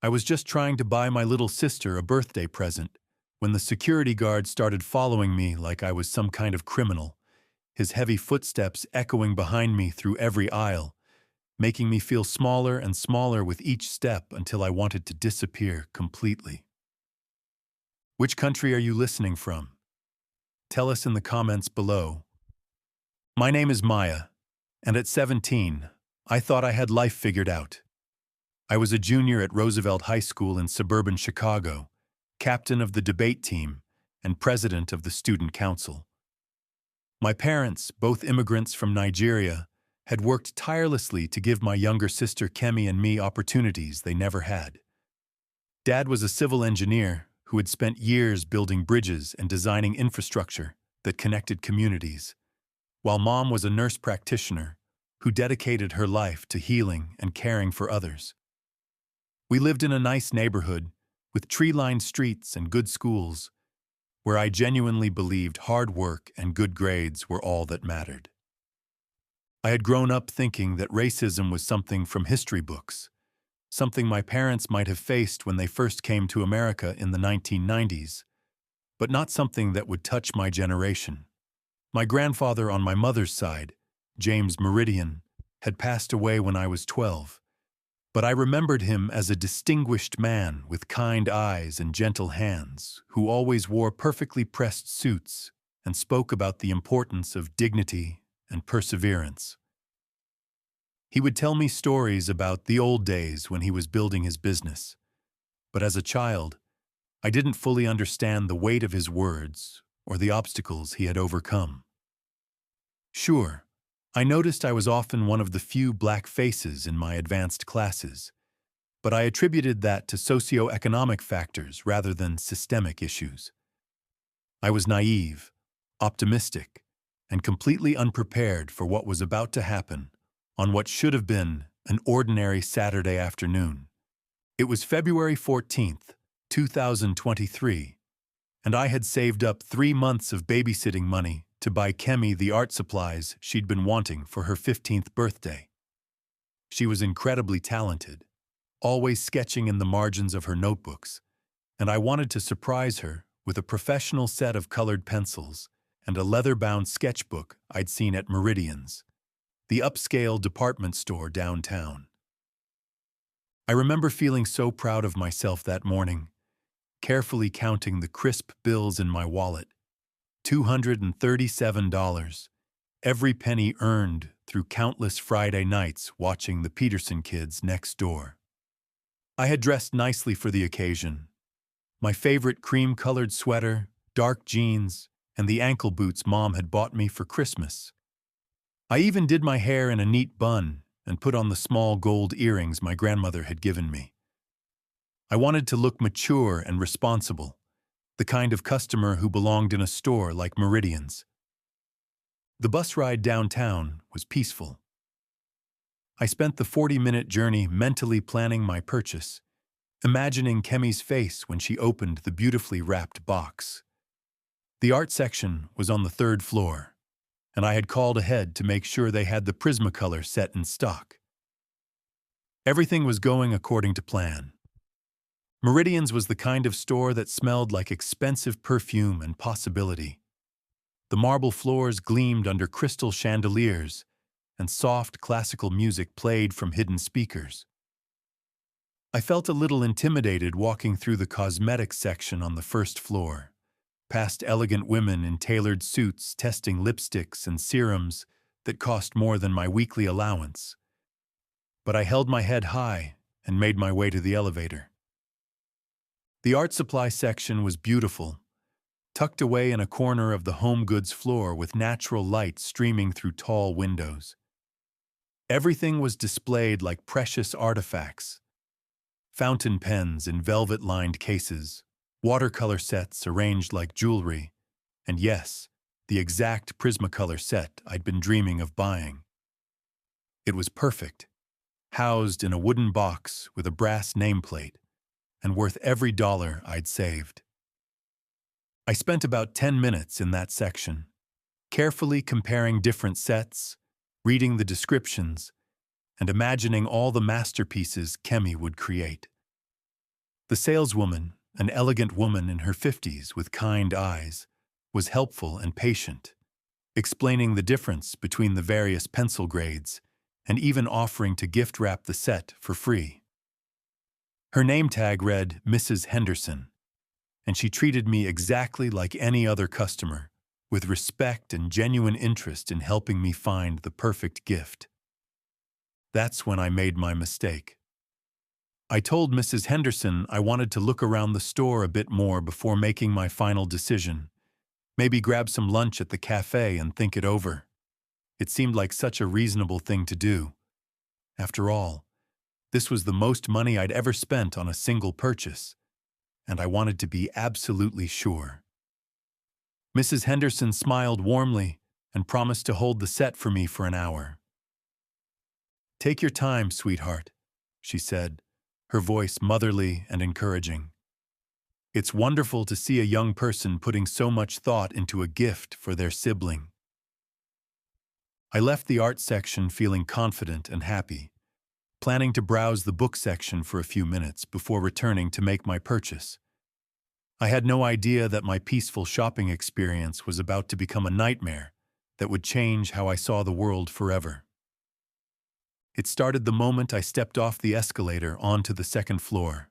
I was just trying to buy my little sister a birthday present when the security guard started following me like I was some kind of criminal, his heavy footsteps echoing behind me through every aisle, making me feel smaller and smaller with each step until I wanted to disappear completely. Which country are you listening from? Tell us in the comments below. My name is Maya, and at 17, I thought I had life figured out. I was a junior at Roosevelt High School in suburban Chicago, captain of the debate team, and president of the student council. My parents, both immigrants from Nigeria, had worked tirelessly to give my younger sister Kemi and me opportunities they never had. Dad was a civil engineer who had spent years building bridges and designing infrastructure that connected communities, while Mom was a nurse practitioner who dedicated her life to healing and caring for others. We lived in a nice neighborhood with tree-lined streets and good schools, where I genuinely believed hard work and good grades were all that mattered. I had grown up thinking that racism was something from history books, something my parents might have faced when they first came to America in the 1990s, but not something that would touch my generation. My grandfather on my mother's side, James Meridian, had passed away when I was 12, but I remembered him as a distinguished man with kind eyes and gentle hands who always wore perfectly pressed suits and spoke about the importance of dignity and perseverance. He would tell me stories about the old days when he was building his business, but as a child, I didn't fully understand the weight of his words or the obstacles he had overcome. Sure, I noticed I was often one of the few black faces in my advanced classes, but I attributed that to socioeconomic factors rather than systemic issues. I was naive, optimistic, and completely unprepared for what was about to happen on what should have been an ordinary Saturday afternoon. It was February 14th, 2023, and I had saved up 3 months of babysitting money to buy Kemi the art supplies she'd been wanting for her 15th birthday. She was incredibly talented, always sketching in the margins of her notebooks, and I wanted to surprise her with a professional set of colored pencils and a leather-bound sketchbook I'd seen at Meridian's, the upscale department store downtown. I remember feeling so proud of myself that morning, carefully counting the crisp bills in my wallet. $237, every penny earned through countless Friday nights watching the Peterson kids next door. I had dressed nicely for the occasion. My favorite cream-colored sweater, dark jeans, and the ankle boots Mom had bought me for Christmas. I even did my hair in a neat bun and put on the small gold earrings my grandmother had given me. I wanted to look mature and responsible, the kind of customer who belonged in a store like Meridian's. The bus ride downtown was peaceful. I spent the 40-minute journey mentally planning my purchase, imagining Kemi's face when she opened the beautifully wrapped box. The art section was on the 3rd floor, and I had called ahead to make sure they had the Prismacolor set in stock. Everything was going according to plan. Meridian's was the kind of store that smelled like expensive perfume and possibility. The marble floors gleamed under crystal chandeliers, and soft classical music played from hidden speakers. I felt a little intimidated walking through the cosmetics section on the 1st floor, past elegant women in tailored suits testing lipsticks and serums that cost more than my weekly allowance. But I held my head high and made my way to the elevator. The art supply section was beautiful, tucked away in a corner of the home goods floor with natural light streaming through tall windows. Everything was displayed like precious artifacts: fountain pens in velvet-lined cases, watercolor sets arranged like jewelry, and yes, the exact Prismacolor set I'd been dreaming of buying. It was perfect, housed in a wooden box with a brass nameplate, and worth every dollar I'd saved. I spent about 10 minutes in that section, carefully comparing different sets, reading the descriptions, and imagining all the masterpieces Kemi would create. The saleswoman, an elegant woman in her 50s with kind eyes, was helpful and patient, explaining the difference between the various pencil grades and even offering to gift wrap the set for free. Her name tag read Mrs. Henderson, and she treated me exactly like any other customer, with respect and genuine interest in helping me find the perfect gift. That's when I made my mistake. I told Mrs. Henderson I wanted to look around the store a bit more before making my final decision. Maybe grab some lunch at the cafe and think it over. It seemed like such a reasonable thing to do. After all, this was the most money I'd ever spent on a single purchase, and I wanted to be absolutely sure. Mrs. Henderson smiled warmly and promised to hold the set for me for an hour. "Take your time, sweetheart," she said, her voice motherly and encouraging. "It's wonderful to see a young person putting so much thought into a gift for their sibling." I left the art section feeling confident and happy, planning to browse the book section for a few minutes before returning to make my purchase. I had no idea that my peaceful shopping experience was about to become a nightmare that would change how I saw the world forever. It started the moment I stepped off the escalator onto the second floor.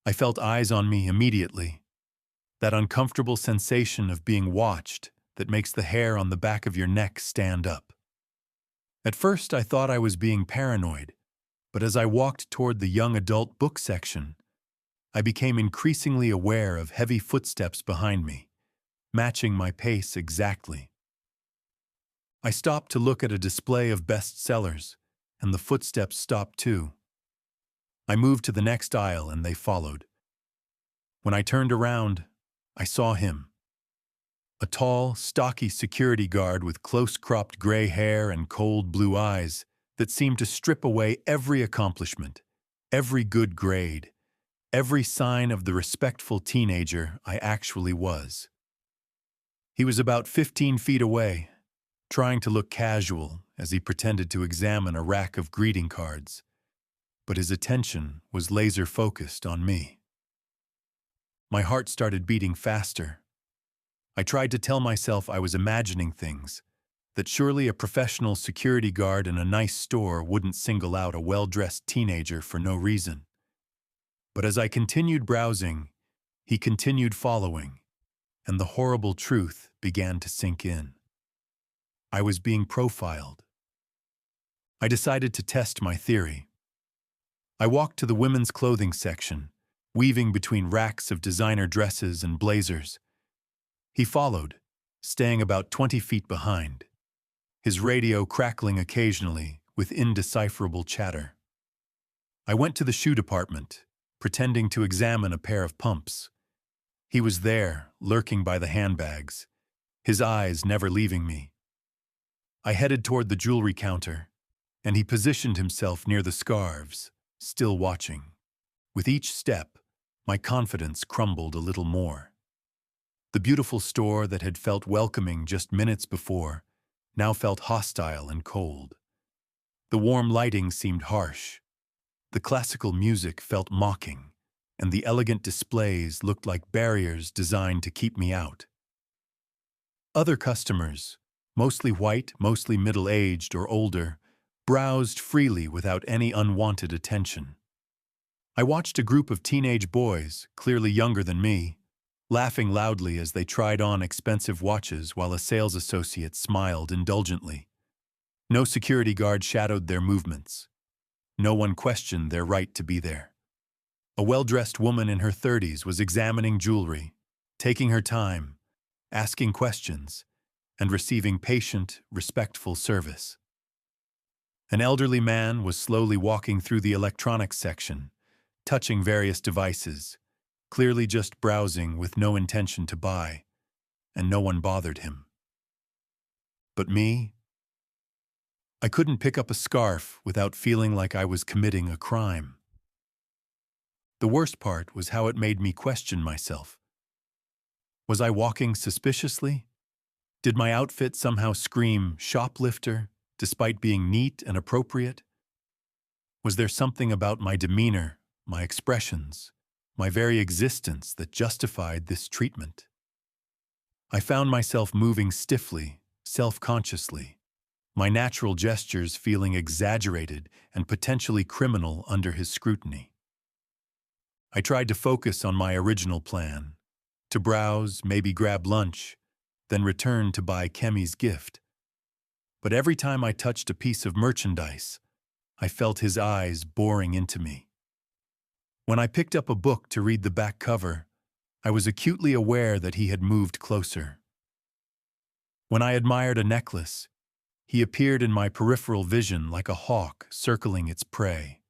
I felt eyes on me immediately, that uncomfortable sensation of being watched that makes the hair on the back of your neck stand up. At first, I thought I was being paranoid, but as I walked toward the young adult book section, I became increasingly aware of heavy footsteps behind me, matching my pace exactly. I stopped to look at a display of bestsellers, and the footsteps stopped too. I moved to the next aisle and they followed. When I turned around, I saw him. A tall, stocky security guard with close-cropped gray hair and cold blue eyes that seemed to strip away every accomplishment, every good grade, every sign of the respectful teenager I actually was. He was about 15 feet away, trying to look casual as he pretended to examine a rack of greeting cards, but his attention was laser-focused on me. My heart started beating faster. I tried to tell myself I was imagining things, that surely a professional security guard in a nice store wouldn't single out a well-dressed teenager for no reason. But as I continued browsing, he continued following, and the horrible truth began to sink in. I was being profiled. I decided to test my theory. I walked to the women's clothing section, weaving between racks of designer dresses and blazers. He followed, staying about 20 feet behind, his radio crackling occasionally with indecipherable chatter. I went to the shoe department, pretending to examine a pair of pumps. He was there, lurking by the handbags, his eyes never leaving me. I headed toward the jewelry counter, and he positioned himself near the scarves, still watching. With each step, my confidence crumbled a little more. The beautiful store that had felt welcoming just minutes before now felt hostile and cold. The warm lighting seemed harsh. The classical music felt mocking, and the elegant displays looked like barriers designed to keep me out. Other customers, mostly white, mostly middle-aged or older, browsed freely without any unwanted attention. I watched a group of teenage boys, clearly younger than me, laughing loudly as they tried on expensive watches while a sales associate smiled indulgently. No security guard shadowed their movements. No one questioned their right to be there. A well-dressed woman in her 30s was examining jewelry, taking her time, asking questions, and receiving patient, respectful service. An elderly man was slowly walking through the electronics section, touching various devices, clearly just browsing with no intention to buy, and no one bothered him. But me? I couldn't pick up a scarf without feeling like I was committing a crime. The worst part was how it made me question myself. Was I walking suspiciously? Did my outfit somehow scream shoplifter, despite being neat and appropriate? Was there something about my demeanor, my expressions, my very existence that justified this treatment. I found myself moving stiffly, self-consciously, my natural gestures feeling exaggerated and potentially criminal under his scrutiny. I tried to focus on my original plan, to browse, maybe grab lunch, then return to buy Kemi's gift. But every time I touched a piece of merchandise, I felt his eyes boring into me. When I picked up a book to read the back cover, I was acutely aware that he had moved closer. When I admired a necklace, he appeared in my peripheral vision like a hawk circling its prey.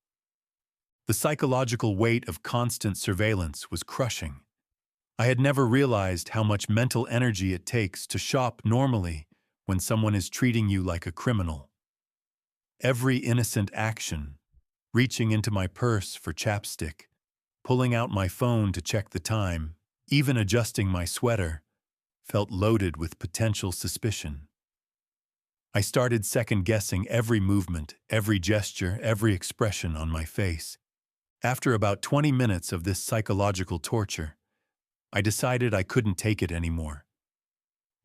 The psychological weight of constant surveillance was crushing. I had never realized how much mental energy it takes to shop normally when someone is treating you like a criminal. Every innocent action, reaching into my purse for chapstick, pulling out my phone to check the time, even adjusting my sweater, felt loaded with potential suspicion. I started second-guessing every movement, every gesture, every expression on my face. After about 20 minutes of this psychological torture, I decided I couldn't take it anymore.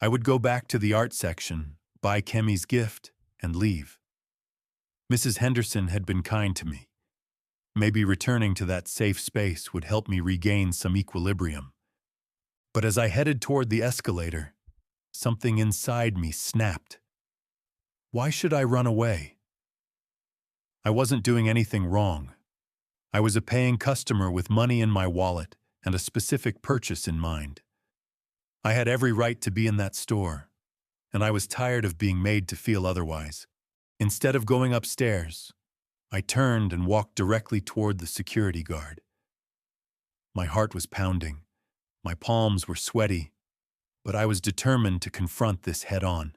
I would go back to the art section, buy Kemi's gift, and leave. Mrs. Henderson had been kind to me. Maybe returning to that safe space would help me regain some equilibrium. But as I headed toward the escalator, something inside me snapped. Why should I run away? I wasn't doing anything wrong. I was a paying customer with money in my wallet and a specific purchase in mind. I had every right to be in that store, and I was tired of being made to feel otherwise. Instead of going upstairs, I turned and walked directly toward the security guard. My heart was pounding, my palms were sweaty, but I was determined to confront this head-on.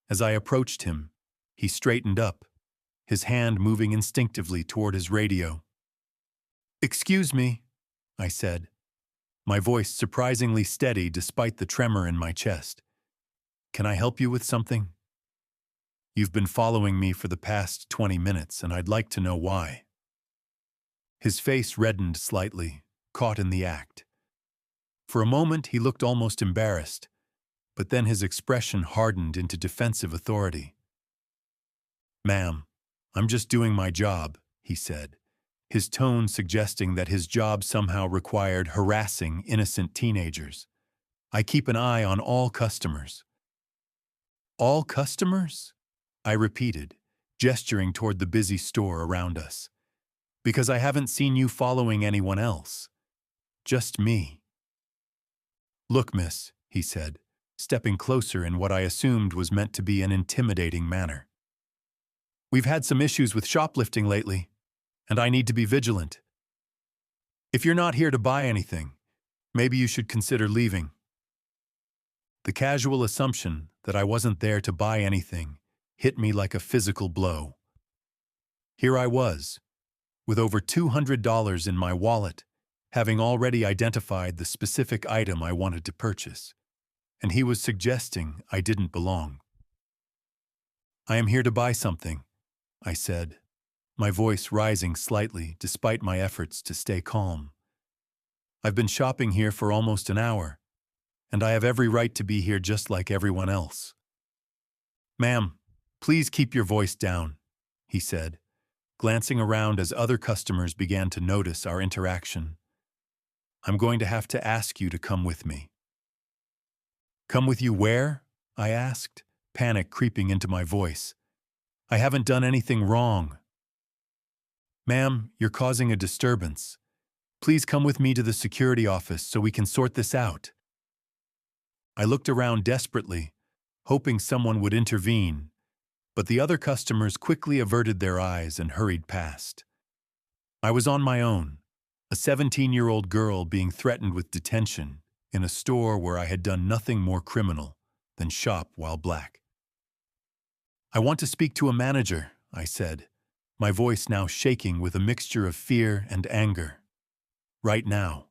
As I approached him, he straightened up, his hand moving instinctively toward his radio. "Excuse me," I said, my voice surprisingly steady despite the tremor in my chest. "Can I help you with something? You've been following me for the past 20 minutes, and I'd like to know why." His face reddened slightly, caught in the act. For a moment, he looked almost embarrassed, but then his expression hardened into defensive authority. "Ma'am, I'm just doing my job," he said, his tone suggesting that his job somehow required harassing innocent teenagers. "I keep an eye on all customers." "All customers?" I repeated, gesturing toward the busy store around us. "Because I haven't seen you following anyone else. Just me." "Look, miss," he said, stepping closer in what I assumed was meant to be an intimidating manner. "We've had some issues with shoplifting lately, and I need to be vigilant. If you're not here to buy anything, maybe you should consider leaving." The casual assumption that I wasn't there to buy anything hit me like a physical blow. Here I was, with over $200 in my wallet, having already identified the specific item I wanted to purchase, and he was suggesting I didn't belong. "I am here to buy something," I said, my voice rising slightly despite my efforts to stay calm. "I've been shopping here for almost an hour, and I have every right to be here just like everyone else." "Ma'am, please keep your voice down," he said, glancing around as other customers began to notice our interaction. "I'm going to have to ask you to come with me." "Come with you where?" I asked, panic creeping into my voice. "I haven't done anything wrong." "Ma'am, you're causing a disturbance. Please come with me to the security office so we can sort this out." I looked around desperately, hoping someone would intervene, but the other customers quickly averted their eyes and hurried past. I was on my own, a 17-year-old girl being threatened with detention in a store where I had done nothing more criminal than shop while black. "I want to speak to a manager," I said, my voice now shaking with a mixture of fear and anger. "Right now."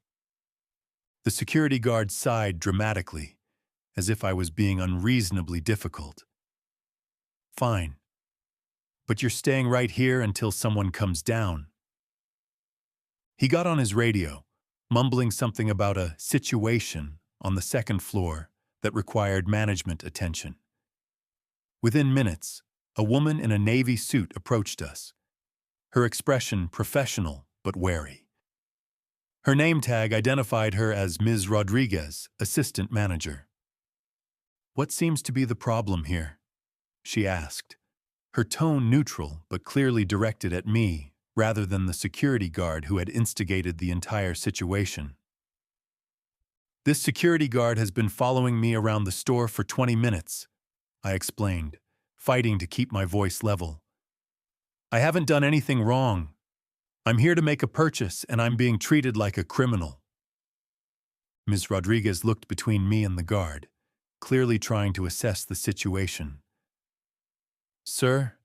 The security guard sighed dramatically, as if I was being unreasonably difficult. "Fine. But you're staying right here until someone comes down." He got on his radio, mumbling something about a situation on the second floor that required management attention. Within minutes, a woman in a navy suit approached us, her expression professional but wary. Her name tag identified her as Ms. Rodriguez, assistant manager. "What seems to be the problem here?" she asked, her tone neutral but clearly directed at me rather than the security guard who had instigated the entire situation. "This security guard has been following me around the store for 20 minutes, I explained, fighting to keep my voice level. "I haven't done anything wrong. I'm here to make a purchase and I'm being treated like a criminal." Ms. Rodriguez looked between me and the guard, clearly trying to assess the situation. "Sir,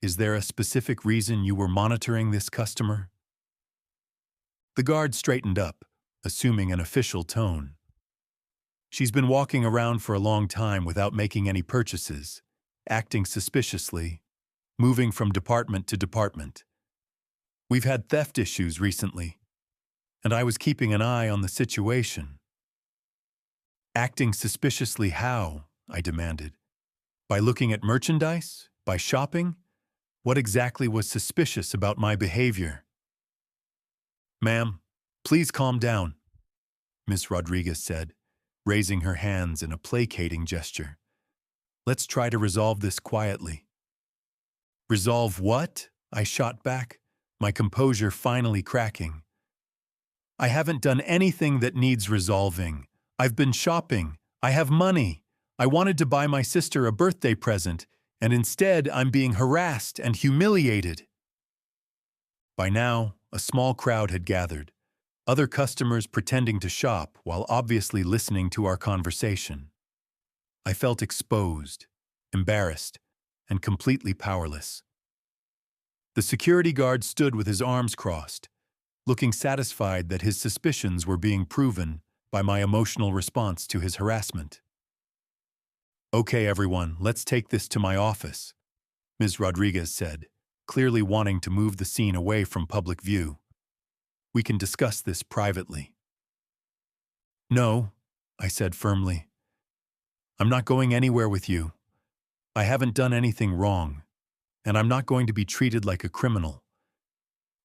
is there a specific reason you were monitoring this customer?" The guard straightened up, assuming an official tone. "She's been walking around for a long time without making any purchases, acting suspiciously, moving from department to department. We've had theft issues recently, and I was keeping an eye on the situation." "Acting suspiciously how?" I demanded. "By looking at merchandise? By shopping? What exactly was suspicious about my behavior?" "Ma'am, please calm down," Ms. Rodriguez said, raising her hands in a placating gesture. "Let's try to resolve this quietly." "Resolve what?" I shot back, my composure finally cracking. "I haven't done anything that needs resolving. I've been shopping. I have money. I wanted to buy my sister a birthday present, and instead I'm being harassed and humiliated." By now, a small crowd had gathered, other customers pretending to shop while obviously listening to our conversation. I felt exposed, embarrassed, and completely powerless. The security guard stood with his arms crossed, looking satisfied that his suspicions were being proven by my emotional response to his harassment. "Okay, everyone, let's take this to my office," Ms. Rodriguez said, clearly wanting to move the scene away from public view. "We can discuss this privately." "No," I said firmly. "I'm not going anywhere with you. I haven't done anything wrong, and I'm not going to be treated like a criminal.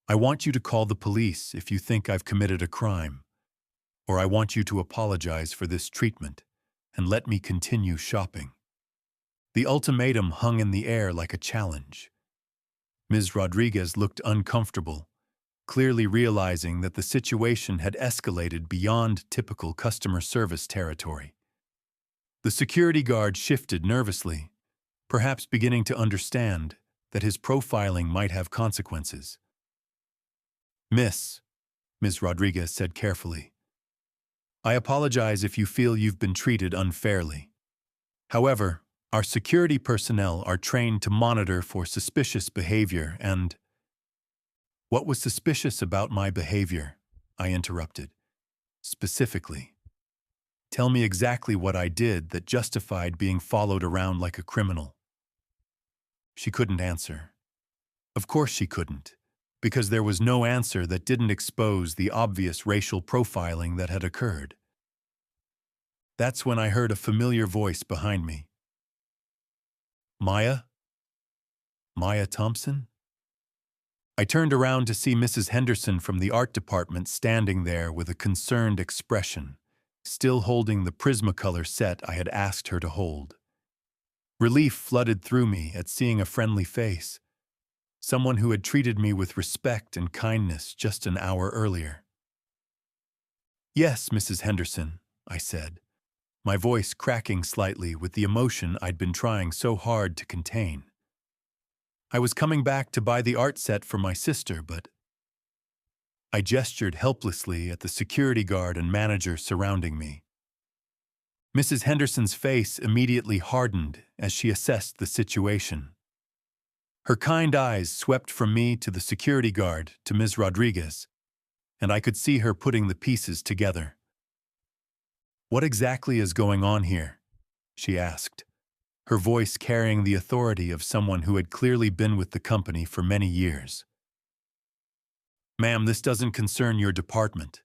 I want you to call the police if you think I've committed a crime, or I want you to apologize for this treatment and let me continue shopping." The ultimatum hung in the air like a challenge. Ms. Rodriguez looked uncomfortable, clearly realizing that the situation had escalated beyond typical customer service territory. The security guard shifted nervously, perhaps beginning to understand that his profiling might have consequences. Ms. Rodriguez said carefully, "I apologize if you feel you've been treated unfairly. However, our security personnel are trained to monitor for suspicious behavior and—" "What was suspicious about my behavior?" I interrupted. "Specifically, tell me exactly what I did that justified being followed around like a criminal." She couldn't answer. Of course she couldn't, because there was no answer that didn't expose the obvious racial profiling that had occurred. That's when I heard a familiar voice behind me. "Maya? Maya Thompson?" I turned around to see Mrs. Henderson from the art department standing there with a concerned expression, still holding the Prismacolor set I had asked her to hold. Relief flooded through me at seeing a friendly face, someone who had treated me with respect and kindness just an hour earlier. "Yes, Mrs. Henderson," I said, my voice cracking slightly with the emotion I'd been trying so hard to contain. "I was coming back to buy the art set for my sister, but—" I gestured helplessly at the security guard and manager surrounding me. Mrs. Henderson's face immediately hardened as she assessed the situation. Her kind eyes swept from me to the security guard to Ms. Rodriguez, and I could see her putting the pieces together. "What exactly is going on here?" she asked, her voice carrying the authority of someone who had clearly been with the company for many years. Ma'am, this doesn't concern your department,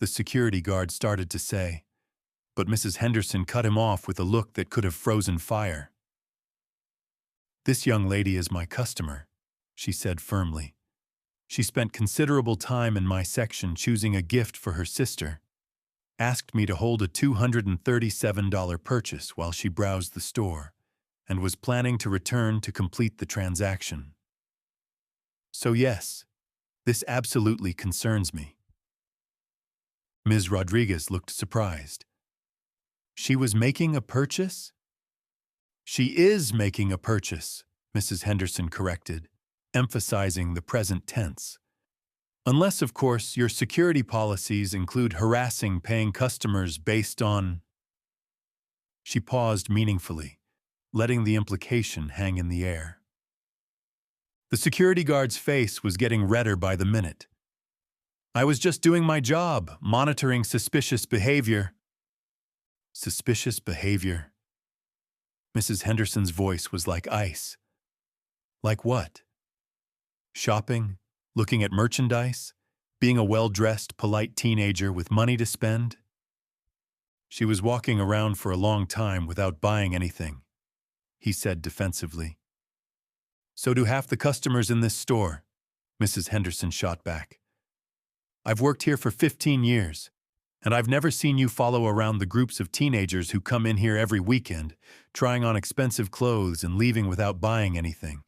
the security guard started to say, but Mrs. Henderson cut him off with a look that could have frozen fire. This young lady is my customer, she said firmly. She spent considerable time in my section choosing a gift for her sister, asked me to hold a $237 purchase while she browsed the store, and was planning to return to complete the transaction. So yes, this absolutely concerns me. Ms. Rodriguez looked surprised. She was making a purchase? She is making a purchase, Mrs. Henderson corrected, emphasizing the present tense. Unless, of course, your security policies include harassing paying customers based on... She paused meaningfully, letting the implication hang in the air. The security guard's face was getting redder by the minute. I was just doing my job, monitoring suspicious behavior. Suspicious behavior? Mrs. Henderson's voice was like ice. Like what? Shopping? Looking at merchandise? Being a well-dressed, polite teenager with money to spend? She was walking around for a long time without buying anything, he said defensively. So do half the customers in this store, Mrs. Henderson shot back. I've worked here for 15 years, and I've never seen you follow around the groups of teenagers who come in here every weekend, trying on expensive clothes and leaving without buying anything.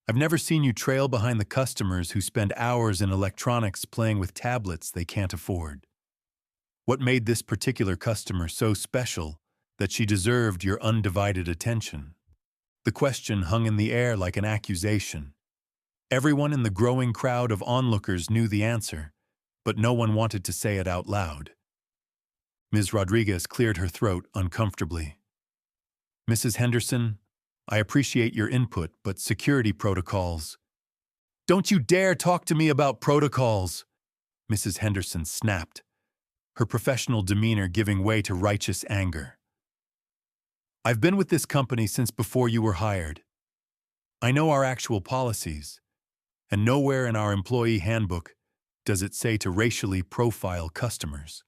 I've never seen you trail behind the customers who spend hours in electronics playing with tablets they can't afford. What made this particular customer so special that she deserved your undivided attention? The question hung in the air like an accusation. Everyone in the growing crowd of onlookers knew the answer, but no one wanted to say it out loud. Ms. Rodriguez cleared her throat uncomfortably. Mrs. Henderson, I appreciate your input, but security protocols... Don't you dare talk to me about protocols! Mrs. Henderson snapped, her professional demeanor giving way to righteous anger. I've been with this company since before you were hired. I know our actual policies, and nowhere in our employee handbook does it say to racially profile customers.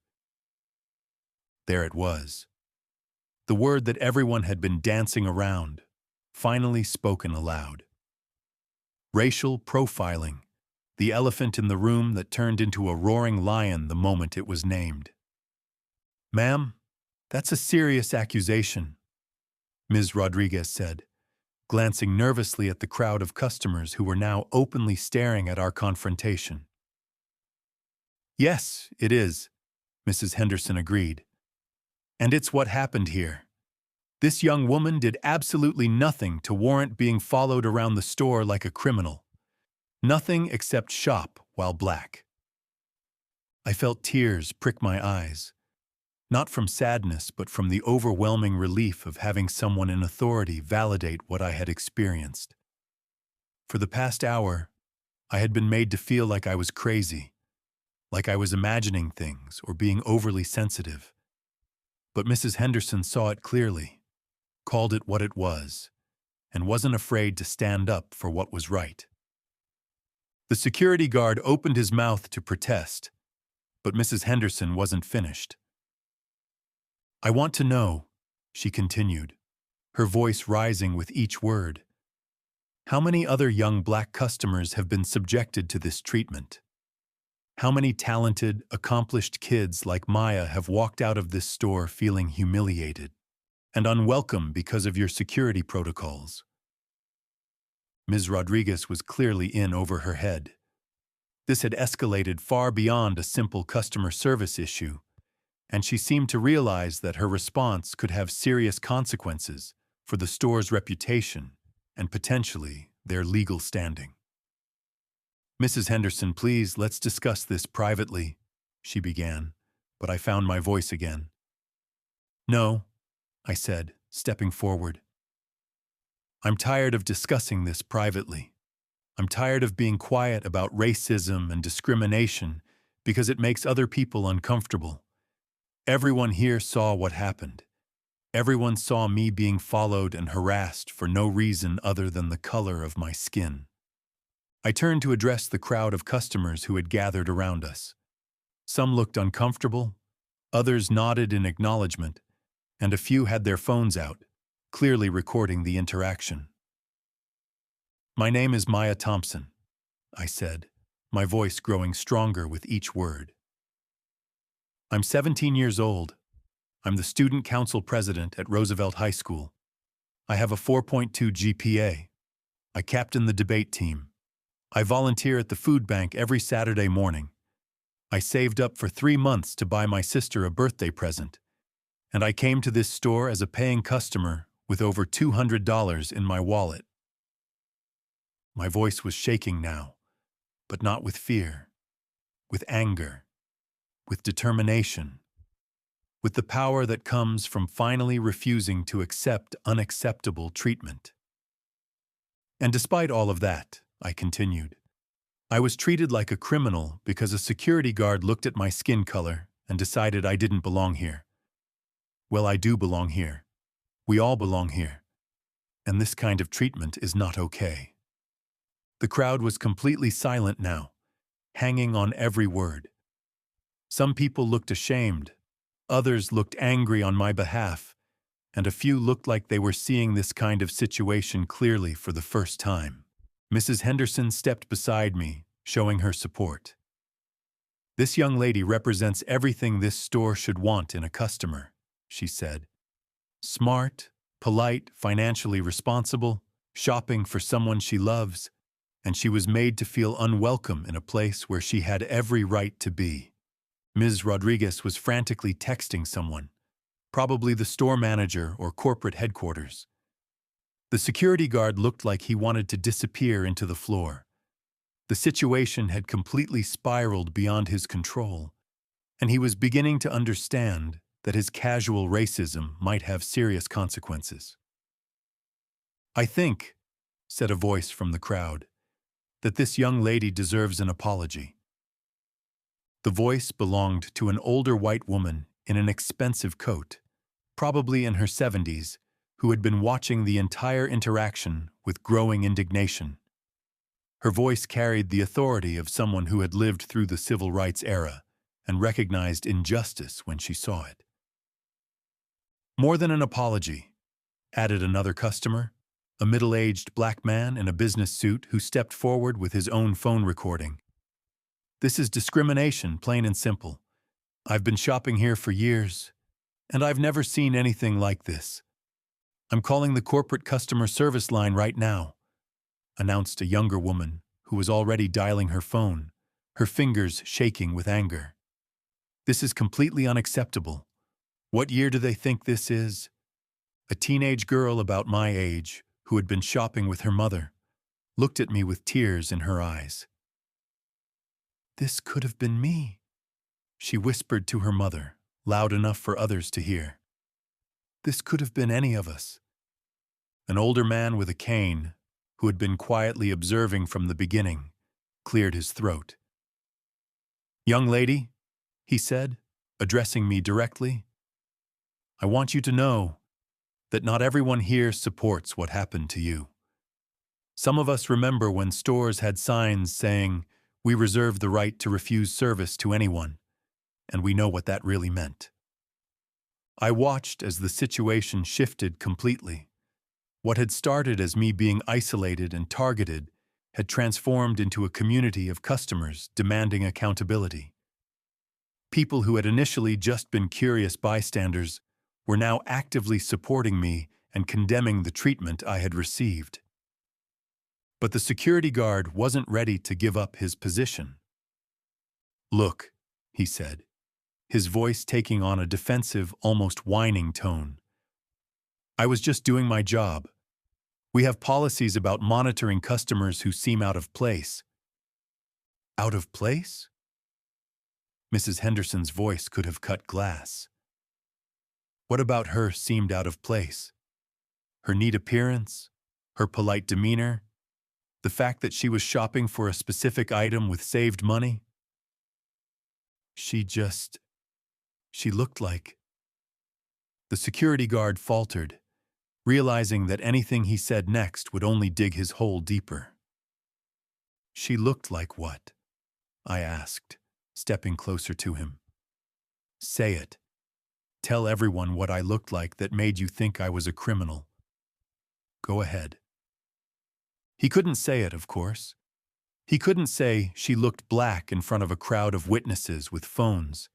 There it was. The word that everyone had been dancing around, finally spoken aloud. Racial profiling, the elephant in the room that turned into a roaring lion the moment it was named. Ma'am, that's a serious accusation, Ms. Rodriguez said, glancing nervously at the crowd of customers who were now openly staring at our confrontation. Yes, it is, Mrs. Henderson agreed. And it's what happened here. This young woman did absolutely nothing to warrant being followed around the store like a criminal. Nothing except shop while black. I felt tears prick my eyes, not from sadness but from the overwhelming relief of having someone in authority validate what I had experienced. For the past hour, I had been made to feel like I was crazy, like I was imagining things or being overly sensitive. But Mrs. Henderson saw it clearly, called it what it was, and wasn't afraid to stand up for what was right. The security guard opened his mouth to protest, but Mrs. Henderson wasn't finished. I want to know, she continued, her voice rising with each word, how many other young black customers have been subjected to this treatment? How many talented, accomplished kids like Maya have walked out of this store feeling humiliated and unwelcome because of your security protocols? Ms. Rodriguez was clearly in over her head. This had escalated far beyond a simple customer service issue, and she seemed to realize that her response could have serious consequences for the store's reputation and potentially their legal standing. Mrs. Henderson, please, let's discuss this privately, she began, but I found my voice again. No, I said, stepping forward. I'm tired of discussing this privately. I'm tired of being quiet about racism and discrimination because it makes other people uncomfortable. Everyone here saw what happened. Everyone saw me being followed and harassed for no reason other than the color of my skin. I turned to address the crowd of customers who had gathered around us. Some looked uncomfortable, others nodded in acknowledgement, and a few had their phones out, clearly recording the interaction. "My name is Maya Thompson," I said, my voice growing stronger with each word. "I'm 17 years old. I'm the student council president at Roosevelt High School. I have a 4.2 GPA. I captain the debate team. I volunteer at the food bank every Saturday morning. I saved up for 3 months to buy my sister a birthday present, and I came to this store as a paying customer with over $200 in my wallet." My voice was shaking now, but not with fear, with anger, with determination, with the power that comes from finally refusing to accept unacceptable treatment. "And despite all of that," I continued, "I was treated like a criminal because a security guard looked at my skin color and decided I didn't belong here. Well, I do belong here. We all belong here. And this kind of treatment is not okay." The crowd was completely silent now, hanging on every word. Some people looked ashamed, others looked angry on my behalf, and a few looked like they were seeing this kind of situation clearly for the first time. Mrs. Henderson stepped beside me, showing her support. "This young lady represents everything this store should want in a customer," she said. "Smart, polite, financially responsible, shopping for someone she loves, and she was made to feel unwelcome in a place where she had every right to be." Ms. Rodriguez was frantically texting someone, probably the store manager or corporate headquarters. The security guard looked like he wanted to disappear into the floor. The situation had completely spiraled beyond his control, and he was beginning to understand that his casual racism might have serious consequences. "I think," said a voice from the crowd, "that this young lady deserves an apology." The voice belonged to an older white woman in an expensive coat, probably in her 70s, who had been watching the entire interaction with growing indignation. Her voice carried the authority of someone who had lived through the civil rights era and recognized injustice when she saw it. "More than an apology," added another customer, a middle-aged black man in a business suit who stepped forward with his own phone recording. "This is discrimination, plain and simple. I've been shopping here for years, and I've never seen anything like this. I'm calling the corporate customer service line right now," announced a younger woman who was already dialing her phone, her fingers shaking with anger. "This is completely unacceptable. What year do they think this is?" A teenage girl about my age, who had been shopping with her mother, looked at me with tears in her eyes. "This could have been me," she whispered to her mother, loud enough for others to hear. "This could have been any of us." An older man with a cane, who had been quietly observing from the beginning, cleared his throat. "Young lady," he said, addressing me directly, "I want you to know that not everyone here supports what happened to you. Some of us remember when stores had signs saying, 'We reserve the right to refuse service to anyone,' and we know what that really meant." I watched as the situation shifted completely. What had started as me being isolated and targeted had transformed into a community of customers demanding accountability. People who had initially just been curious bystanders were now actively supporting me and condemning the treatment I had received. But the security guard wasn't ready to give up his position. "Look," he said, his voice taking on a defensive, almost whining tone. "I was just doing my job. We have policies about monitoring customers who seem out of place." "Out of place?" Mrs. Henderson's voice could have cut glass. What about her seemed out of place? Her neat appearance, her polite demeanor, the fact that she was shopping for a specific item with saved money? She looked like... The security guard faltered, realizing that anything he said next would only dig his hole deeper. She looked like what? I asked, stepping closer to him. Say it. Tell everyone what I looked like that made you think I was a criminal. Go ahead. He couldn't say it, of course. He couldn't say she looked black in front of a crowd of witnesses with phones.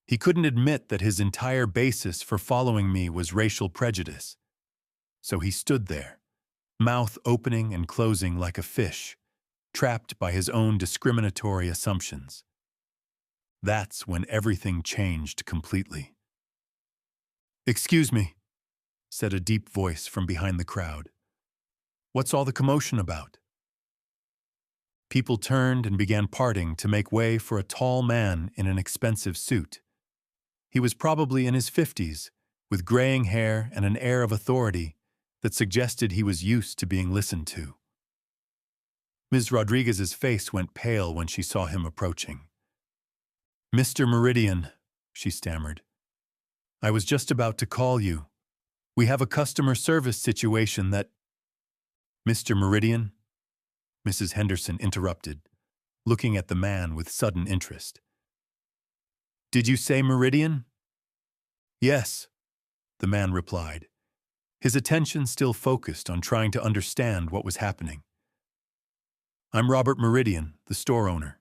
He couldn't admit that his entire basis for following me was racial prejudice. So he stood there, mouth opening and closing like a fish, trapped by his own discriminatory assumptions. That's when everything changed completely. "Excuse me," said a deep voice from behind the crowd. "What's all the commotion about?" People turned and began parting to make way for a tall man in an expensive suit. He was probably in his 50s, with graying hair and an air of authority that suggested he was used to being listened to. Ms. Rodriguez's face went pale when she saw him approaching. "Mr. Meridian," she stammered, "I was just about to call you. We have a customer service situation that—" "Mr. Meridian?" Mrs. Henderson interrupted, looking at the man with sudden interest. "Did you say Meridian?" "Yes," the man replied, his attention still focused on trying to understand what was happening. "I'm Robert Meridian, the store owner.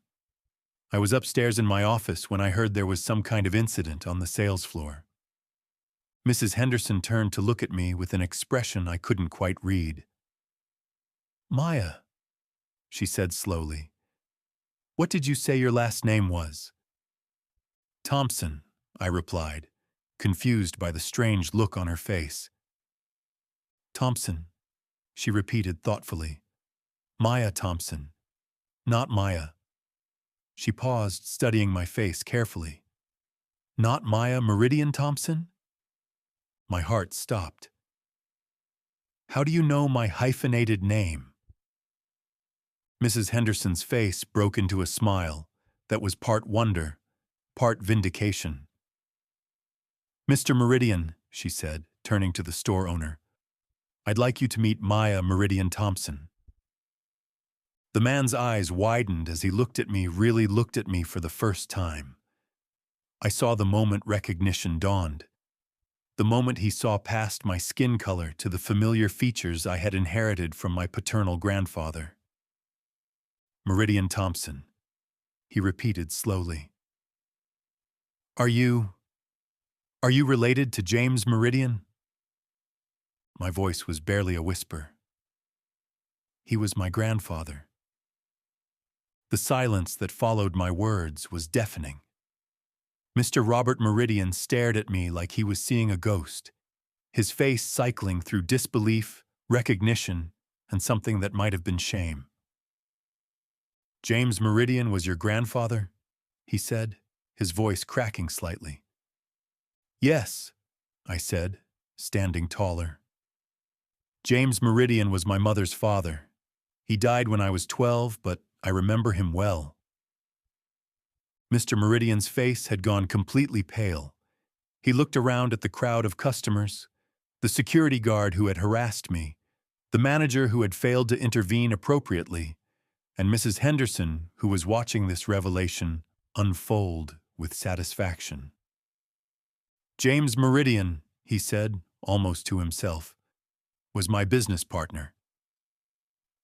I was upstairs in my office when I heard there was some kind of incident on the sales floor." Mrs. Henderson turned to look at me with an expression I couldn't quite read. "Maya," she said slowly, "what did you say your last name was?" "Thompson," I replied, confused by the strange look on her face. "Thompson," she repeated thoughtfully. "Maya Thompson, not Maya." She paused, studying my face carefully. "Not Maya Meridian Thompson?" My heart stopped. "How do you know my hyphenated name?" Mrs. Henderson's face broke into a smile that was part wonder, part vindication. "Mr. Meridian," she said, turning to the store owner, "I'd like you to meet Maya Meridian Thompson." The man's eyes widened as he really looked at me for the first time. I saw the moment recognition dawned. The moment he saw past my skin color to the familiar features I had inherited from my paternal grandfather. "Meridian Thompson," he repeated slowly. Are you related to James Meridian?" My voice was barely a whisper. He was my grandfather. The silence that followed my words was deafening. Mr. Robert Meridian stared at me like he was seeing a ghost, his face cycling through disbelief, recognition, and something that might have been shame. "James Meridian was your grandfather?" he said, his voice cracking slightly. "Yes," I said, standing taller. "James Meridian was my mother's father. He died when I was 12, but I remember him well." Mr. Meridian's face had gone completely pale. He looked around at the crowd of customers, the security guard who had harassed me, the manager who had failed to intervene appropriately, and Mrs. Henderson, who was watching this revelation unfold with satisfaction. "James Meridian," he said, almost to himself, "was my business partner.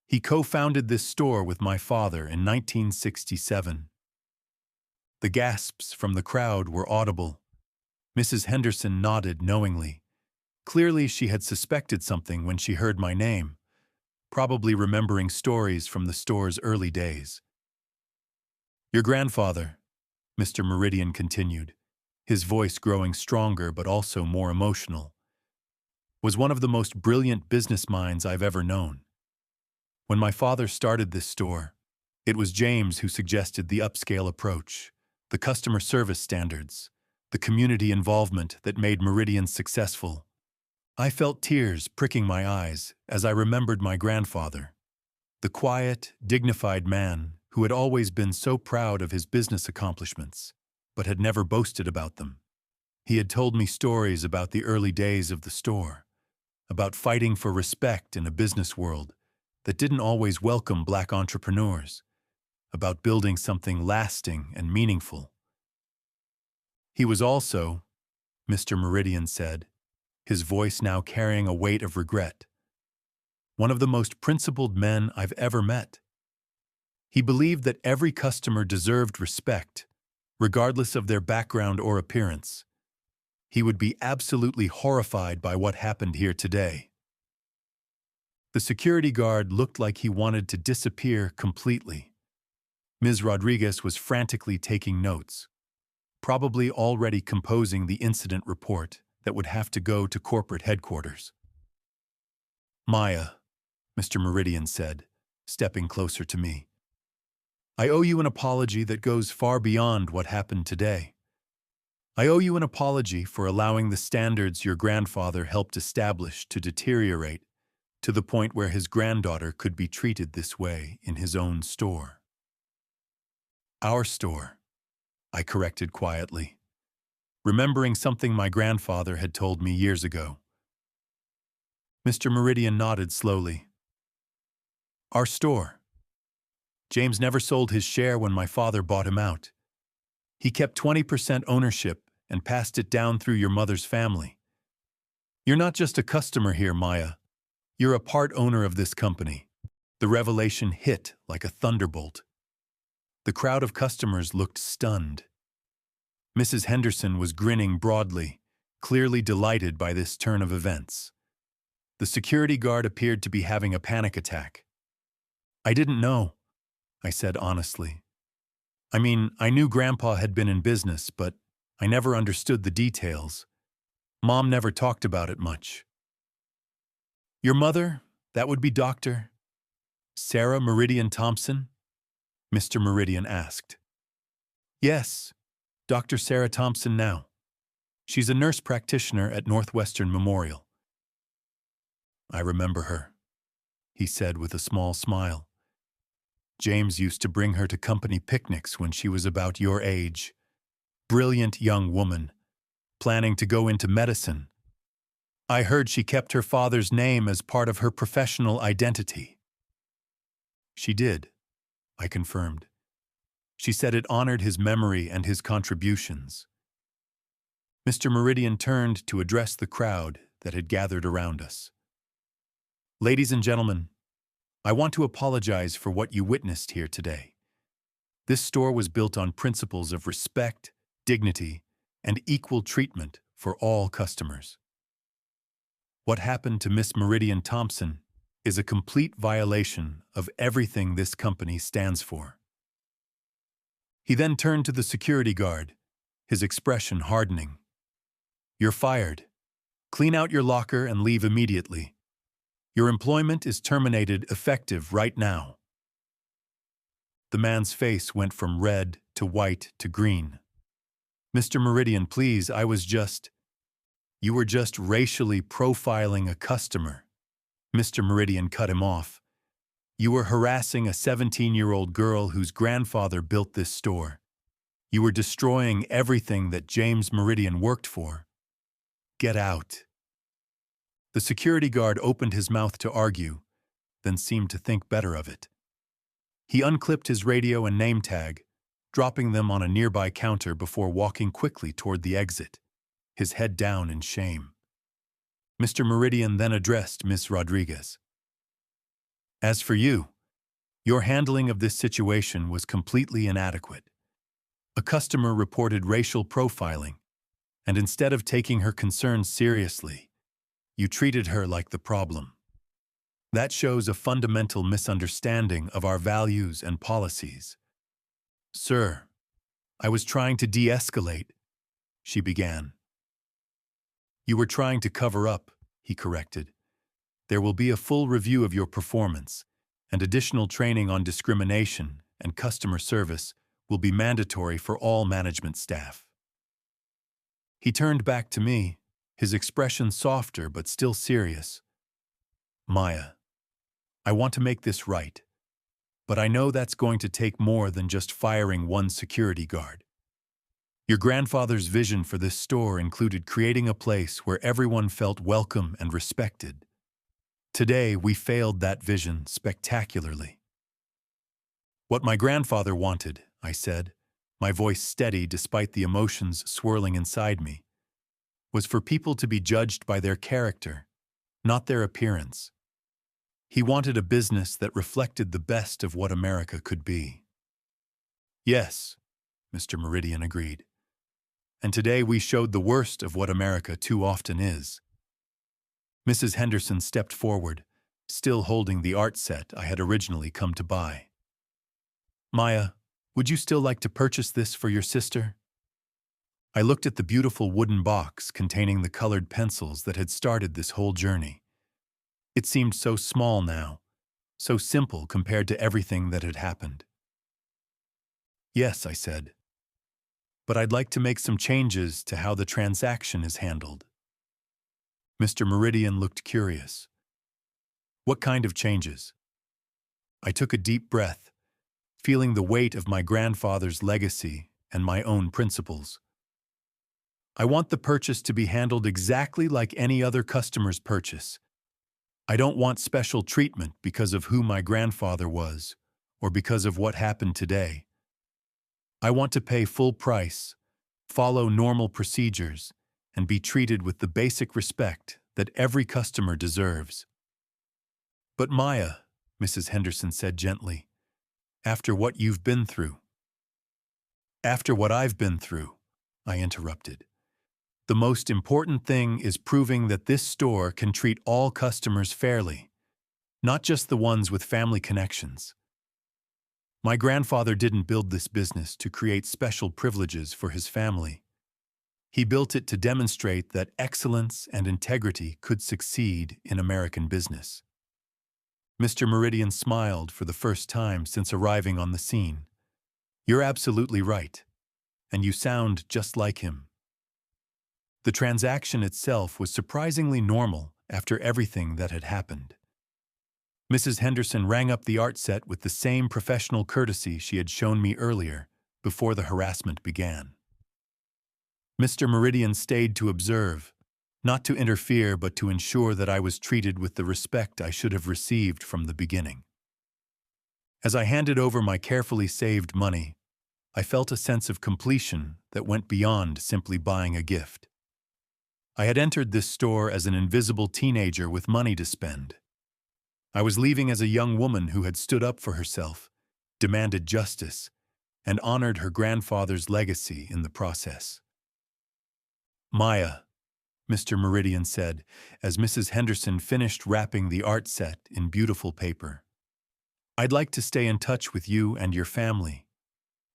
He co-founded this store with my father in 1967. The gasps from the crowd were audible. Mrs. Henderson nodded knowingly. Clearly she had suspected something when she heard my name, probably remembering stories from the store's early days. "Your grandfather," Mr. Meridian continued, his voice growing stronger but also more emotional, "was one of the most brilliant business minds I've ever known. When my father started this store, it was James who suggested the upscale approach, the customer service standards, the community involvement that made Meridian successful." I felt tears pricking my eyes as I remembered my grandfather, the quiet, dignified man who had always been so proud of his business accomplishments, but had never boasted about them. He had told me stories about the early days of the store, about fighting for respect in a business world that didn't always welcome black entrepreneurs, about building something lasting and meaningful. He was also, Mr. Meridian said, his voice now carrying a weight of regret, one of the most principled men I've ever met. He believed that every customer deserved respect, regardless of their background or appearance. He would be absolutely horrified by what happened here today. The security guard looked like he wanted to disappear completely. Ms. Rodriguez was frantically taking notes, probably already composing the incident report that would have to go to corporate headquarters. "Maya," Mr. Meridian said, stepping closer to me, "I owe you an apology that goes far beyond what happened today. I owe you an apology for allowing the standards your grandfather helped establish to deteriorate to the point where his granddaughter could be treated this way in his own store." "Our store," I corrected quietly, remembering something my grandfather had told me years ago. Mr. Meridian nodded slowly. "Our store. James never sold his share when my father bought him out. He kept 20% ownership and passed it down through your mother's family. You're not just a customer here, Maya. You're a part owner of this company." The revelation hit like a thunderbolt. The crowd of customers looked stunned. Mrs. Henderson was grinning broadly, clearly delighted by this turn of events. The security guard appeared to be having a panic attack. "I didn't know," I said honestly. "I mean, I knew Grandpa had been in business, but I never understood the details. Mom never talked about it much." "Your mother, that would be Dr. Sarah Meridian Thompson?" Mr. Meridian asked. "Yes, Dr. Sarah Thompson now. She's a nurse practitioner at Northwestern Memorial." "I remember her," he said with a small smile. "James used to bring her to company picnics when she was about your age. Brilliant young woman, planning to go into medicine. I heard she kept her father's name as part of her professional identity." "She did," I confirmed. "She said it honored his memory and his contributions." Mr. Meridian turned to address the crowd that had gathered around us. "Ladies and gentlemen, I want to apologize for what you witnessed here today. This store was built on principles of respect, dignity, and equal treatment for all customers. What happened to Miss Meridian Thompson is a complete violation of everything this company stands for." He then turned to the security guard, his expression hardening. "You're fired. Clean out your locker and leave immediately. Your employment is terminated effective right now." The man's face went from red to white to green. "Mr. Meridian, please, You were just racially profiling a customer." Mr. Meridian cut him off. "You were harassing a 17-year-old girl whose grandfather built this store. You were destroying everything that James Meridian worked for. Get out." The security guard opened his mouth to argue, then seemed to think better of it. He unclipped his radio and name tag, dropping them on a nearby counter before walking quickly toward the exit, his head down in shame. Mr. Meridian then addressed Miss Rodriguez. "As for you, your handling of this situation was completely inadequate. A customer reported racial profiling, and instead of taking her concerns seriously, you treated her like the problem. That shows a fundamental misunderstanding of our values and policies." "Sir, I was trying to de-escalate," she began. "You were trying to cover up," he corrected. "There will be a full review of your performance, and additional training on discrimination and customer service will be mandatory for all management staff." He turned back to me, his expression softer but still serious. "Maya, I want to make this right, but I know that's going to take more than just firing one security guard. Your grandfather's vision for this store included creating a place where everyone felt welcome and respected. Today, we failed that vision spectacularly." What my grandfather wanted, I said, my voice steady despite the emotions swirling inside me, was for people to be judged by their character, not their appearance. He wanted a business that reflected the best of what America could be. Yes, Mr. Meridian agreed. And today we showed the worst of what America too often is. Mrs. Henderson stepped forward, still holding the art set I had originally come to buy. Maya, would you still like to purchase this for your sister? I looked at the beautiful wooden box containing the colored pencils that had started this whole journey. It seemed so small now, so simple compared to everything that had happened. Yes, I said. But I'd like to make some changes to how the transaction is handled. Mr. Meridian looked curious. What kind of changes? I took a deep breath, feeling the weight of my grandfather's legacy and my own principles. I want the purchase to be handled exactly like any other customer's purchase. I don't want special treatment because of who my grandfather was or because of what happened today. I want to pay full price, follow normal procedures, and be treated with the basic respect that every customer deserves. But Maya, Mrs. Henderson said gently, after what you've been through. After what I've been through, I interrupted. The most important thing is proving that this store can treat all customers fairly, not just the ones with family connections. My grandfather didn't build this business to create special privileges for his family. He built it to demonstrate that excellence and integrity could succeed in American business. Mr. Meridian smiled for the first time since arriving on the scene. You're absolutely right, and you sound just like him. The transaction itself was surprisingly normal after everything that had happened. Mrs. Henderson rang up the art set with the same professional courtesy she had shown me earlier, before the harassment began. Mr. Meridian stayed to observe, not to interfere but to ensure that I was treated with the respect I should have received from the beginning. As I handed over my carefully saved money, I felt a sense of completion that went beyond simply buying a gift. I had entered this store as an invisible teenager with money to spend. I was leaving as a young woman who had stood up for herself, demanded justice, and honored her grandfather's legacy in the process. Maya, Mr. Meridian said, as Mrs. Henderson finished wrapping the art set in beautiful paper. I'd like to stay in touch with you and your family,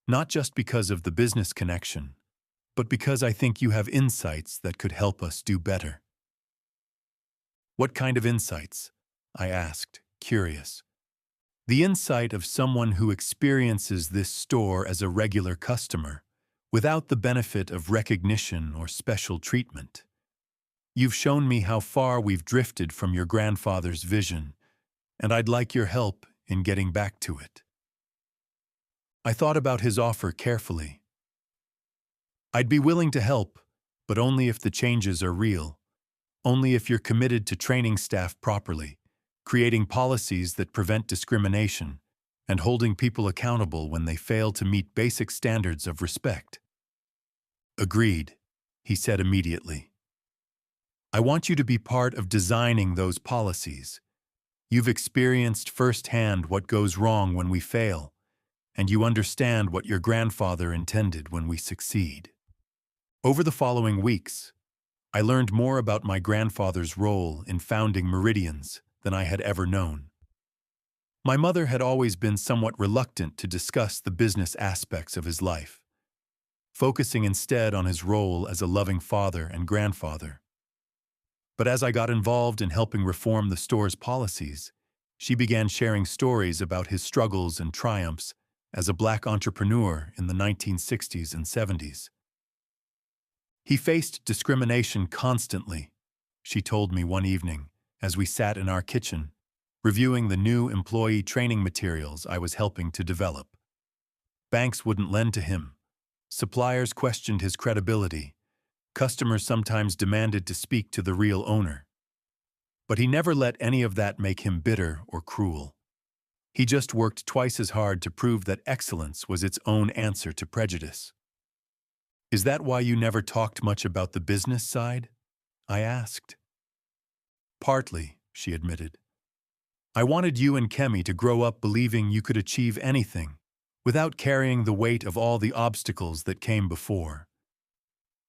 not just because of the business connection, but because I think you have insights that could help us do better. What kind of insights? I asked, curious. The insight of someone who experiences this store as a regular customer, without the benefit of recognition or special treatment. You've shown me how far we've drifted from your grandfather's vision, and I'd like your help in getting back to it. I thought about his offer carefully. I'd be willing to help, but only if the changes are real, only if you're committed to training staff properly, creating policies that prevent discrimination, and holding people accountable when they fail to meet basic standards of respect. Agreed, he said immediately. I want you to be part of designing those policies. You've experienced firsthand what goes wrong when we fail, and you understand what your grandfather intended when we succeed. Over the following weeks, I learned more about my grandfather's role in founding Meridians than I had ever known. My mother had always been somewhat reluctant to discuss the business aspects of his life, focusing instead on his role as a loving father and grandfather. But as I got involved in helping reform the store's policies, she began sharing stories about his struggles and triumphs as a Black entrepreneur in the 1960s and 70s. He faced discrimination constantly, she told me one evening as we sat in our kitchen, reviewing the new employee training materials I was helping to develop. Banks wouldn't lend to him. Suppliers questioned his credibility. Customers sometimes demanded to speak to the real owner. But he never let any of that make him bitter or cruel. He just worked twice as hard to prove that excellence was its own answer to prejudice. Is that why you never talked much about the business side? I asked. Partly, she admitted. I wanted you and Kemi to grow up believing you could achieve anything, without carrying the weight of all the obstacles that came before.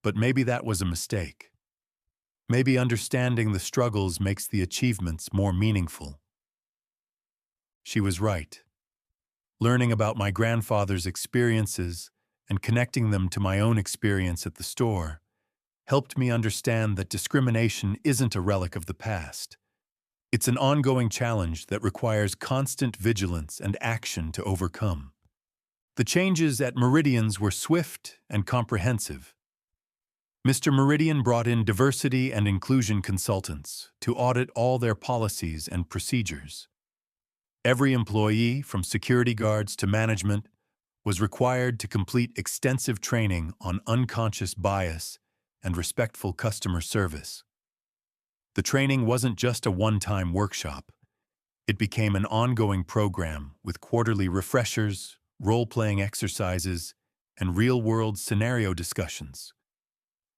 But maybe that was a mistake. Maybe understanding the struggles makes the achievements more meaningful. She was right. Learning about my grandfather's experiences and connecting them to my own experience at the store helped me understand that discrimination isn't a relic of the past. It's an ongoing challenge that requires constant vigilance and action to overcome. The changes at Meridian's were swift and comprehensive. Mr. Meridian brought in diversity and inclusion consultants to audit all their policies and procedures. Every employee, from security guards to management, was required to complete extensive training on unconscious bias and respectful customer service. The training wasn't just a one-time workshop. It became an ongoing program with quarterly refreshers, role-playing exercises, and real-world scenario discussions.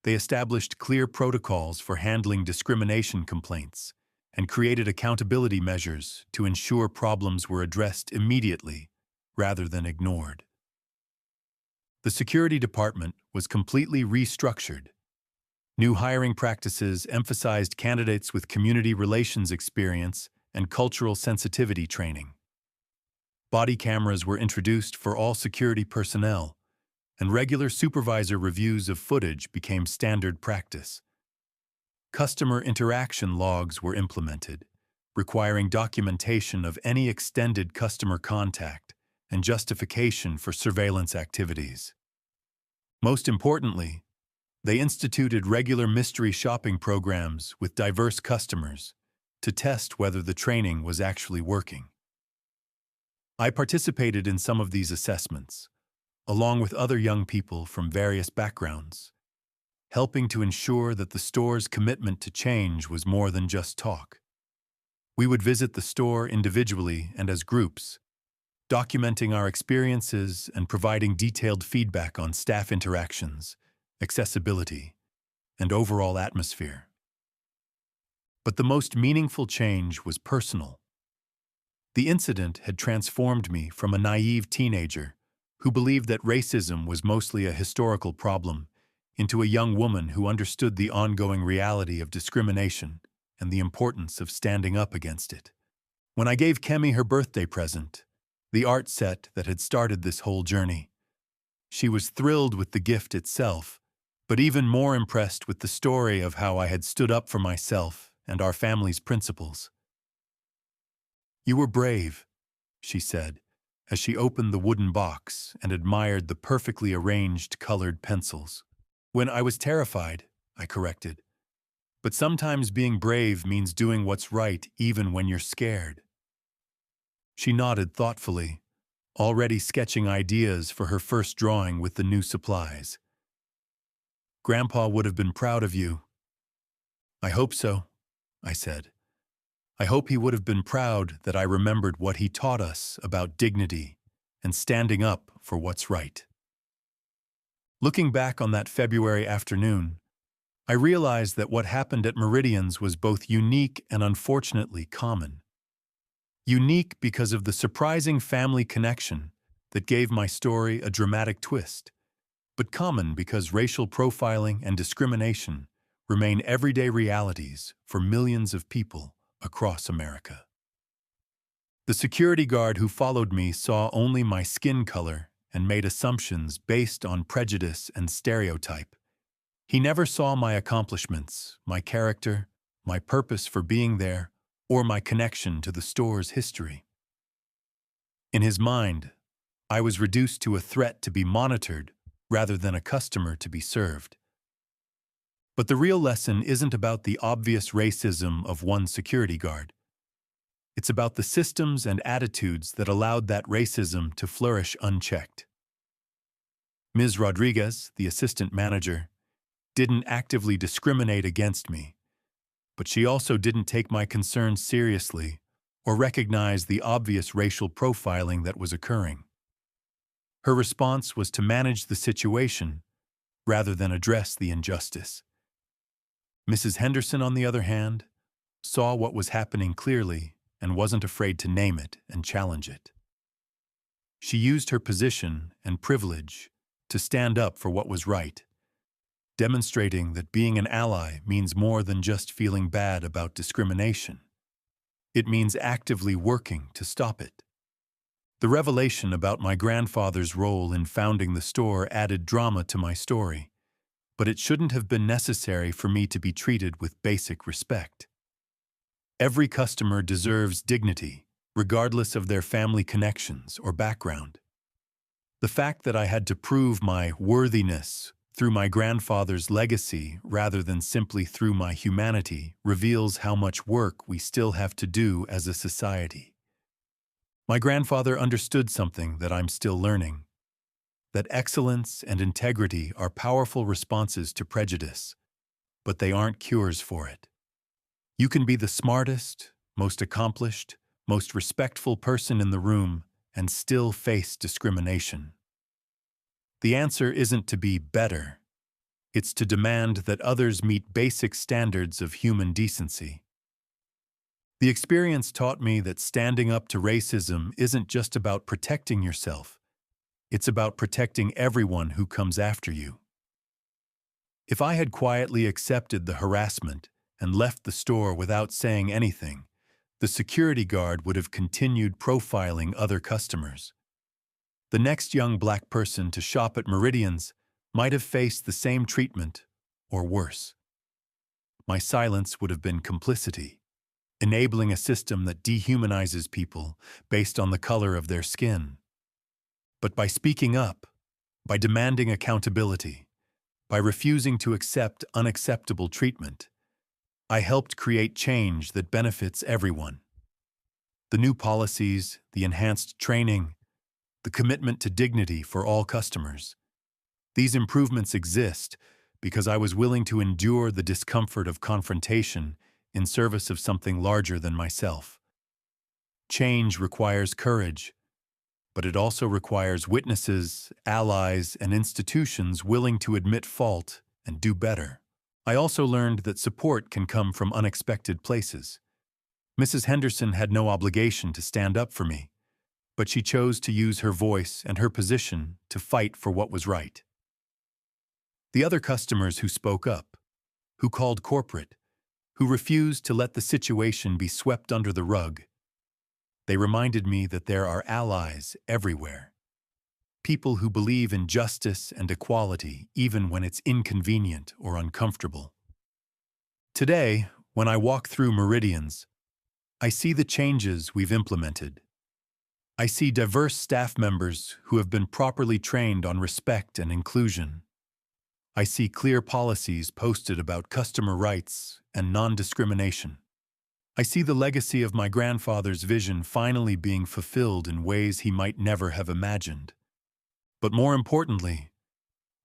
They established clear protocols for handling discrimination complaints and created accountability measures to ensure problems were addressed immediately rather than ignored. The security department was completely restructured. New hiring practices emphasized candidates with community relations experience and cultural sensitivity training. Body cameras were introduced for all security personnel, and regular supervisor reviews of footage became standard practice. Customer interaction logs were implemented, requiring documentation of any extended customer contact and justification for surveillance activities. Most importantly, they instituted regular mystery shopping programs with diverse customers to test whether the training was actually working. I participated in some of these assessments, along with other young people from various backgrounds, helping to ensure that the store's commitment to change was more than just talk. We would visit the store individually and as groups, documenting our experiences and providing detailed feedback on staff interactions, accessibility, and overall atmosphere. But the most meaningful change was personal. The incident had transformed me from a naive teenager who believed that racism was mostly a historical problem into a young woman who understood the ongoing reality of discrimination and the importance of standing up against it. When I gave Kemi her birthday present, the art set that had started this whole journey, she was thrilled with the gift itself, but even more impressed with the story of how I had stood up for myself and our family's principles. "You were brave," she said, as she opened the wooden box and admired the perfectly arranged colored pencils. "When I was terrified," I corrected. "But sometimes being brave means doing what's right even when you're scared." She nodded thoughtfully, already sketching ideas for her first drawing with the new supplies. "Grandpa would have been proud of you." "I hope so," I said. "I hope he would have been proud that I remembered what he taught us about dignity and standing up for what's right." Looking back on that February afternoon, I realized that what happened at Meridian's was both unique and unfortunately common. Unique because of the surprising family connection that gave my story a dramatic twist, but common because racial profiling and discrimination remain everyday realities for millions of people across America. The security guard who followed me saw only my skin color and made assumptions based on prejudice and stereotype. He never saw my accomplishments, my character, my purpose for being there, or my connection to the store's history. In his mind, I was reduced to a threat to be monitored rather than a customer to be served. But the real lesson isn't about the obvious racism of one security guard. It's about the systems and attitudes that allowed that racism to flourish unchecked. Ms. Rodriguez, the assistant manager, didn't actively discriminate against me, but she also didn't take my concerns seriously or recognize the obvious racial profiling that was occurring. Her response was to manage the situation rather than address the injustice. Mrs. Henderson, on the other hand, saw what was happening clearly and wasn't afraid to name it and challenge it. She used her position and privilege to stand up for what was right, demonstrating that being an ally means more than just feeling bad about discrimination. It means actively working to stop it. The revelation about my grandfather's role in founding the store added drama to my story, but it shouldn't have been necessary for me to be treated with basic respect. Every customer deserves dignity, regardless of their family connections or background. The fact that I had to prove my worthiness through my grandfather's legacy rather than simply through my humanity reveals how much work we still have to do as a society. My grandfather understood something that I'm still learning, that excellence and integrity are powerful responses to prejudice, but they aren't cures for it. You can be the smartest, most accomplished, most respectful person in the room and still face discrimination. The answer isn't to be better. It's to demand that others meet basic standards of human decency. The experience taught me that standing up to racism isn't just about protecting yourself. It's about protecting everyone who comes after you. If I had quietly accepted the harassment and left the store without saying anything, the security guard would have continued profiling other customers. The next young black person to shop at Meridian's might have faced the same treatment, or worse. My silence would have been complicity, enabling a system that dehumanizes people based on the color of their skin. But by speaking up, by demanding accountability, by refusing to accept unacceptable treatment, I helped create change that benefits everyone. The new policies, the enhanced training, the commitment to dignity for all customers. These improvements exist because I was willing to endure the discomfort of confrontation in service of something larger than myself. Change requires courage, but it also requires witnesses, allies, and institutions willing to admit fault and do better. I also learned that support can come from unexpected places. Mrs. Henderson had no obligation to stand up for me, but she chose to use her voice and her position to fight for what was right. The other customers who spoke up, who called corporate, who refused to let the situation be swept under the rug, they reminded me that there are allies everywhere. People who believe in justice and equality even when it's inconvenient or uncomfortable. Today, when I walk through Meridian's, I see the changes we've implemented. I see diverse staff members who have been properly trained on respect and inclusion. I see clear policies posted about customer rights and non-discrimination. I see the legacy of my grandfather's vision finally being fulfilled in ways he might never have imagined. But more importantly,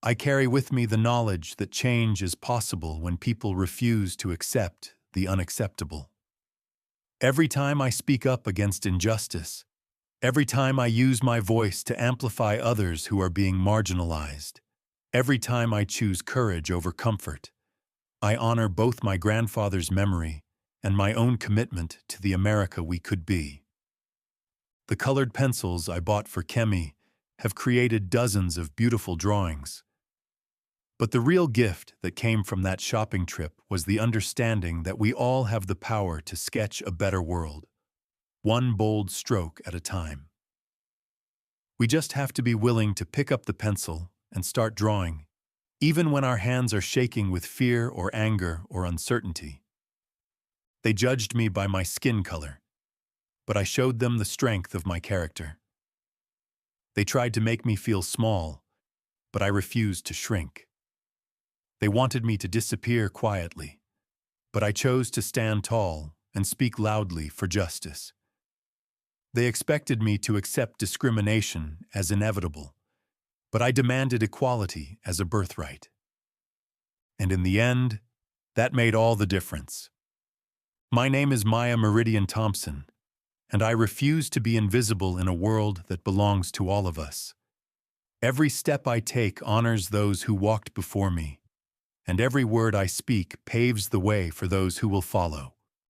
I carry with me the knowledge that change is possible when people refuse to accept the unacceptable. Every time I speak up against injustice, every time I use my voice to amplify others who are being marginalized, every time I choose courage over comfort, I honor both my grandfather's memory and my own commitment to the America we could be. The colored pencils I bought for Kemi have created dozens of beautiful drawings. But the real gift that came from that shopping trip was the understanding that we all have the power to sketch a better world, one bold stroke at a time. We just have to be willing to pick up the pencil and start drawing, even when our hands are shaking with fear or anger or uncertainty. They judged me by my skin color, but I showed them the strength of my character. They tried to make me feel small, but I refused to shrink. They wanted me to disappear quietly, but I chose to stand tall and speak loudly for justice. They expected me to accept discrimination as inevitable, but I demanded equality as a birthright. And in the end, that made all the difference. My name is Maya Meridian Thompson, and I refuse to be invisible in a world that belongs to all of us. Every step I take honors those who walked before me, and every word I speak paves the way for those who will follow.